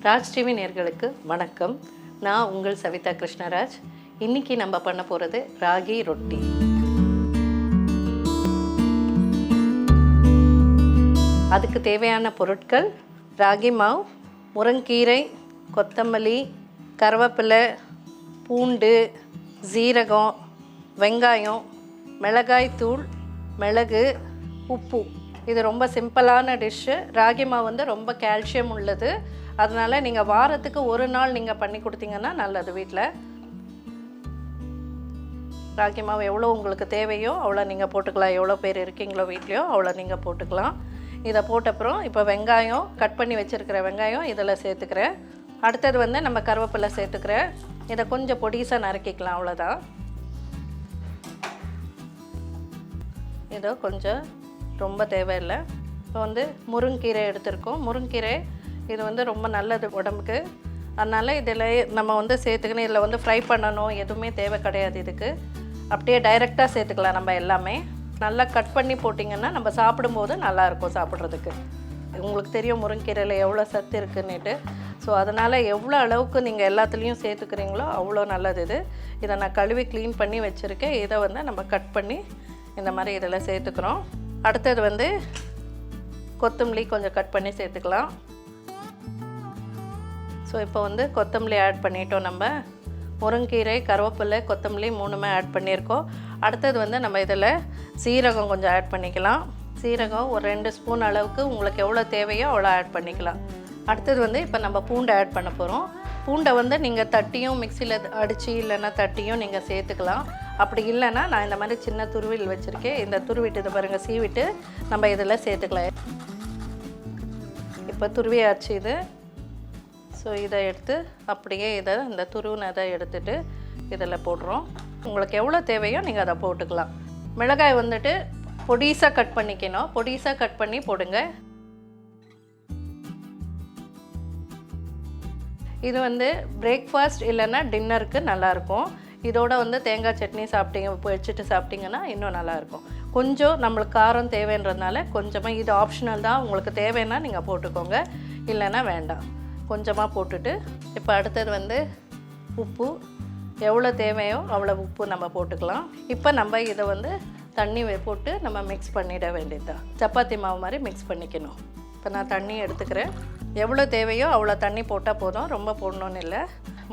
Raj TV நேயர்களுக்கு வணக்கம். நான் உங்கள் சவிதா கிருஷ்ணராஜ். இன்றைக்கி நம்ம பண்ண போகிறது ராகி ரொட்டி. அதுக்கு தேவையான பொருட்கள் ராகி மாவு, முருங்கீரை, கொத்தமல்லி, கருவேப்பிலை, பூண்டு, சீரகம், வெங்காயம், மிளகாய் தூள், மிளகு, உப்பு. இது ரொம்ப சிம்பிளான டிஷ்ஷு. ராகி மாவு வந்து ரொம்ப கால்சியம் உள்ளது. அதனால் நீங்கள் வாரத்துக்கு ஒரு நாள் நீங்கள் பண்ணி கொடுத்தீங்கன்னா நல்லது. வீட்டில் ராகி மாவு எவ்வளோ உங்களுக்கு தேவையோ அவ்வளோ நீங்கள் போட்டுக்கலாம். எவ்வளோ பேர் இருக்கீங்களோ வீட்லேயோ அவ்வளோ நீங்கள் போட்டுக்கலாம். இதை போட்டப்புறம் இப்போ வெங்காயம் கட் பண்ணி வச்சுருக்கிற வெங்காயம் இதில் சேர்த்துக்கிறேன். அடுத்தது வந்து நம்ம கருவேப்பிலை சேர்த்துக்கிறேன். இதை கொஞ்சம் பொடிசாக நறுக்கிக்கலாம், அவ்வளோதான். இதோ கொஞ்சம் ரொம்ப தேவையில்லை. இப்போ வந்து முருங்கீரை எடுத்திருக்கோம். முருங்கீரை இது வந்து ரொம்ப நல்லது உடம்புக்கு. அதனால் இதில் நம்ம வந்து சேர்த்துக்கணும். இதில் வந்து ஃப்ரை பண்ணணும் எதுவுமே தேவை கிடையாது. இதுக்கு அப்படியே டைரெக்டாக சேர்த்துக்கலாம். நம்ம எல்லாமே நல்லா கட் பண்ணி போட்டிங்கன்னா நம்ம சாப்பிடும்போது நல்லாயிருக்கும் சாப்பிட்றதுக்கு. உங்களுக்கு தெரியும் முருங்கீரையில் எவ்வளோ சத்து இருக்குன்னுட்டு. ஸோ அதனால் எவ்வளோ அளவுக்கு நீங்கள் எல்லாத்துலேயும் சேர்த்துக்கிறீங்களோ அவ்வளோ நல்லது இது. இதை நான் கழுவி க்ளீன் பண்ணி வச்சுருக்கேன். இதை வந்து நம்ம கட் பண்ணி இந்த மாதிரி இதில் சேர்த்துக்கிறோம். அடுத்தது வந்து கொத்தமல்லி கொஞ்சம் கட் பண்ணி சேர்த்துக்கலாம். ஸோ இப்போ வந்து கொத்தமல்லி ஆட் பண்ணிட்டோம். நம்ம முருங்கீரை, கருவேப்பிலை, கொத்தமல்லி மூணுமே ஆட் பண்ணியிருக்கோம். அடுத்தது வந்து நம்ம இதில் சீரகம் கொஞ்சம் ஆட் பண்ணிக்கலாம். சீரகம் ஒரு 2 ஸ்பூன் அளவுக்கு உங்களுக்கு எவ்வளோ தேவையோ அவ்வளோ ஆட் பண்ணிக்கலாம். அடுத்தது வந்து இப்போ நம்ம பூண்டை ஆட் பண்ண போகிறோம். பூண்டை வந்து நீங்கள் தட்டியும் மிக்சியில் அடித்து இல்லைன்னா தட்டியும் நீங்கள் சேர்த்துக்கலாம். அப்படி இல்லைன்னா நான் இந்த மாதிரி சின்ன துருவில் வச்சுருக்கேன். இந்த துருவிட்டு இதை பாருங்கள், சீவிட்டு நம்ம இதில் சேர்த்துக்கலாம். இப்போ துருவியாச்சு இது. ஸோ இதை எடுத்து அப்படியே இந்த துருவினதை எடுத்துகிட்டு இதில் போடுறோம். உங்களுக்கு எவ்வளோ தேவையோ நீங்கள் அதை போட்டுக்கலாம். மிளகாய் வந்துட்டு பொடிசாக கட் பண்ணிக்கணும். பொடிசாக கட் பண்ணி போடுங்க. இது வந்து பிரேக்ஃபாஸ்ட் இல்லைன்னா டின்னருக்கு நல்லாயிருக்கும். இதோட வந்து தேங்காய் சட்னி வச்சுட்டு சாப்பிட்டிங்கன்னா இன்னும் நல்லாயிருக்கும். கொஞ்சம் நம்மளுக்கு காரம் தேவைன்றதுனால கொஞ்சமாக, இது ஆப்ஷனல் தான். உங்களுக்கு தேவைன்னா நீங்கள் போட்டுக்கோங்க, இல்லைன்னா வேண்டாம். கொஞ்சமாக போட்டுட்டு இப்போ அடுத்தது வந்து உப்பு எவ்வளோ தேவையோ அவ்வளோ உப்பு நம்ம போட்டுக்கலாம். இப்போ நம்ம இதை வந்து தண்ணி போட்டு நம்ம மிக்ஸ் பண்ணிட வேண்டியது தான். சப்பாத்தி மாவு மாதிரி மிக்ஸ் பண்ணிக்கணும். இப்போ நான் தண்ணி எடுத்துக்கிறேன். எவ்வளோ தேவையோ அவ்வளோ தண்ணி போட்டால் போதும், ரொம்ப போடணுன்னு இல்லை.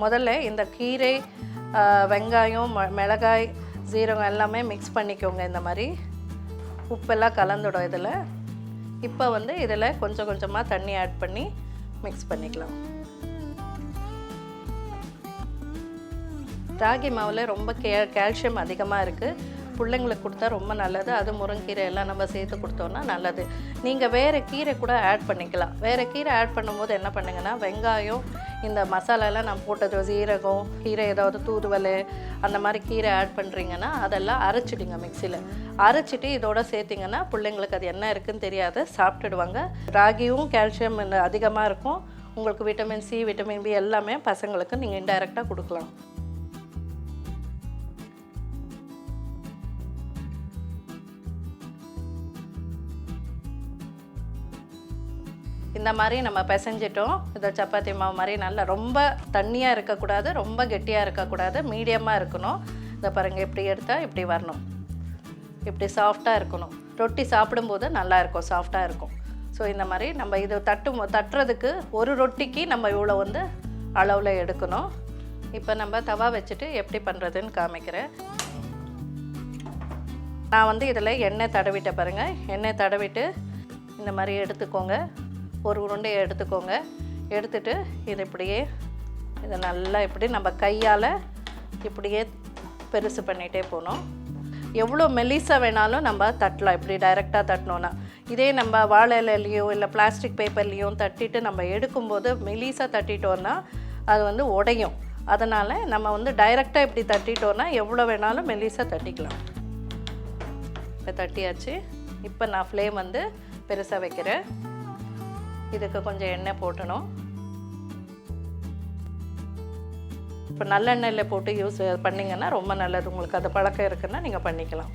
முதல்ல இந்த கீரை, வெங்காயம், மிளகாய், சீரகம் எல்லாமே மிக்ஸ் பண்ணிக்கோங்க. இந்த மாதிரி உப்பெல்லாம் கலந்துடும் இதில். இப்போ வந்து இதில் கொஞ்சம் கொஞ்சமாக தண்ணி ஆட் பண்ணி மிக்ஸ் பண்ணிக்கலாம். ராகி மாவில் ரொம்ப கால்சியம் அதிகமாக இருக்குது. பிள்ளைங்களுக்கு கொடுத்தா ரொம்ப நல்லது. அது முருங்கீரை எல்லாம் நம்ம சேர்த்து கொடுத்தோன்னா நல்லது. நீங்கள் வேறு கீரை கூட ஆட் பண்ணிக்கலாம். வேறு கீரை ஆட் பண்ணும்போது என்ன பண்ணுங்கன்னா, வெங்காயம், இந்த மசாலாலாம் நான் போட்டது, சீரகம், கீரை, ஏதாவது தூதுவளை அந்த மாதிரி கீரை ஆட் பண்ணுறீங்கன்னா அதெல்லாம் அரைச்சிடுங்க. மிக்சியில் அரைச்சிட்டு இதோட சேர்த்திங்கன்னா பிள்ளைங்களுக்கு அது என்ன இருக்குதுன்னு தெரியாது, சாப்பிட்டுடுவாங்க. ராகியும் கால்சியம் அதிகமாக இருக்கும். உங்களுக்கு விட்டமின் சி, விட்டமின் பி எல்லாமே பசங்களுக்கு நீங்கள் இன்டைரக்டாக கொடுக்கலாம். இந்த மாதிரி நம்ம பிசைஞ்சிட்டோம். இதை சப்பாத்தி மாவு மாதிரி நல்லா ரொம்ப தண்ணியாக இருக்கக்கூடாது, ரொம்ப கெட்டியாக இருக்கக்கூடாது, மீடியமாக இருக்கணும். இதை பாருங்கள், இப்படி எடுத்தால் இப்படி வரணும், இப்படி சாஃப்டாக இருக்கணும். ரொட்டி சாப்பிடும்போது நல்லாயிருக்கும், சாஃப்டாக இருக்கும். ஸோ இந்த மாதிரி நம்ம இது தட்டுறதுக்கு ஒரு ரொட்டிக்கு நம்ம இவ்வளோ வந்து அளவில் எடுக்கணும். இப்போ நம்ம தவா வச்சுட்டு எப்படி பண்ணுறதுன்னு காமிக்கிறேன். நான் வந்து இதில் எண்ணெய் தடவிட்ட பாருங்கள். எண்ணெய் தடவிட்டு இந்த மாதிரி எடுத்துக்கோங்க. ஒரு உருண்டையை எடுத்துக்கோங்க. எடுத்துட்டு இதை இப்படியே இதை நல்லா இப்படி நம்ம கையால் இப்படியே பெருசு பண்ணிகிட்டே போகணும். எவ்வளோ மெலிசாக வேணாலும் நம்ம தட்டலாம். இப்படி டைரெக்டாக தட்டினோன்னா. இதே நம்ம வாழை இலையிலையோ இல்லை பிளாஸ்டிக் பேப்பர்லேயும் தட்டிட்டு நம்ம எடுக்கும்போது மெலிசாக தட்டிட்டோன்னா அது வந்து உடையும். அதனால் நம்ம வந்து டைரெக்டாக இப்படி தட்டிட்டோன்னா எவ்வளோ வேணாலும் மெலிசாக தட்டிக்கலாம். இப்போ தட்டியாச்சு. இப்போ நான் ஃப்ளேம் வந்து பெருசாக வைக்கிறேன். இதுக்கு கொஞ்சம் எண்ணெய் போட்டணும். இப்போ நல்லெண்ணெயில் போட்டு யூஸ் பண்ணிங்கன்னா ரொம்ப நல்லது. உங்களுக்கு அது பழக்கம் இருக்குன்னா நீங்கள் பண்ணிக்கலாம்.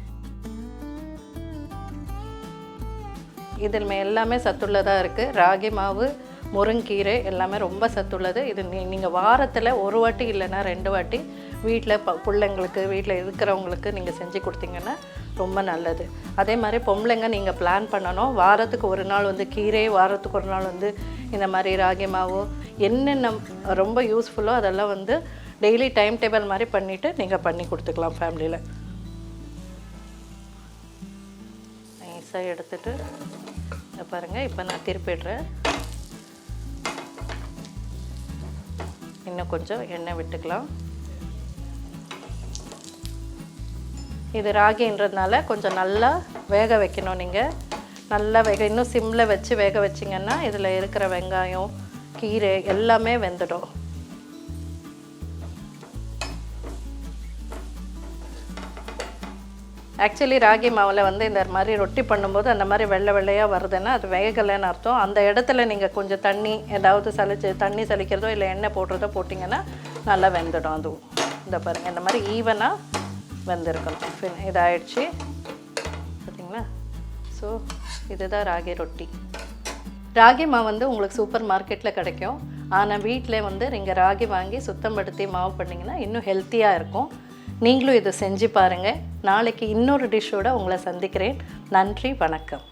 இதில் எல்லாமே சத்துள்ளதாக இருக்குது. ராகி மாவு, முருங்கீரை எல்லாமே ரொம்ப சத்துள்ளது. இது நீங்கள் வாரத்தில் ஒரு வாட்டி இல்லைன்னா 2 வாட்டி வீட்டில் பிள்ளைங்களுக்கு வீட்டில் இருக்கிறவங்களுக்கு நீங்கள் செஞ்சு கொடுத்தீங்கன்னா ரொம்ப நல்லது. அதே மாதிரி பொம்பளைங்க நீங்கள் பிளான் பண்ணணும், வாரத்துக்கு ஒரு நாள் வந்து கீரை, வாரத்துக்கு ஒரு நாள் வந்து இந்த மாதிரி ராகி மாவு என்னென்ன ரொம்ப யூஸ்ஃபுல்லோ அதெல்லாம் வந்து டெய்லி டைம் டேபிள் மாதிரி பண்ணிவிட்டு நீங்கள் பண்ணி கொடுத்துக்கலாம் ஃபேமிலியில். நைஸாக எடுத்துகிட்டு பாருங்கள், இப்போ நான் திருப்பிடுறேன். இன்னும் கொஞ்சம் எண்ணெய் விட்டுக்கலாம். இது ராகின்றதுனால கொஞ்சம் நல்லா வேக வைக்கணும். நீங்கள் நல்லா இன்னும் சிம்மில் வச்சு வேக வச்சிங்கன்னா இதில் இருக்கிற வெங்காயம், கீரை எல்லாமே வெந்துடும். ஆக்சுவலி ராகி மாவில் வந்து இந்த மாதிரி ரொட்டி பண்ணும்போது அந்த மாதிரி வெள்ளை வெள்ளையாக வருதுன்னா அது வேகலைன்னு அர்த்தம். அந்த இடத்துல நீங்கள் கொஞ்சம் தண்ணி ஏதாவது தண்ணி சலிக்கிறதோ இல்லை எண்ணெய் போடுறதோ போட்டிங்கன்னா நல்லா வெந்துடும். அதுவும் இந்த பாருங்கள், இந்த மாதிரி ஈவனாக வெந்திருக்கணும். இதாகிடுச்சு பார்த்தீங்களா? ஸோ இதுதான் ராகி ரொட்டி. ராகி மாவு வந்து உங்களுக்கு சூப்பர் மார்க்கெட்டில் கிடைக்கும். ஆனால் வீட்டிலே வந்து நீங்கள் ராகி வாங்கி சுத்தப்படுத்தி மாவு பண்ணிங்கன்னா இன்னும் ஹெல்த்தியாக இருக்கும். நீங்களும் இதை செஞ்சு பாருங்கள். நாளைக்கு இன்னொரு டிஷ்ஷோடு உங்களை சந்திக்கிறேன். நன்றி, வணக்கம்.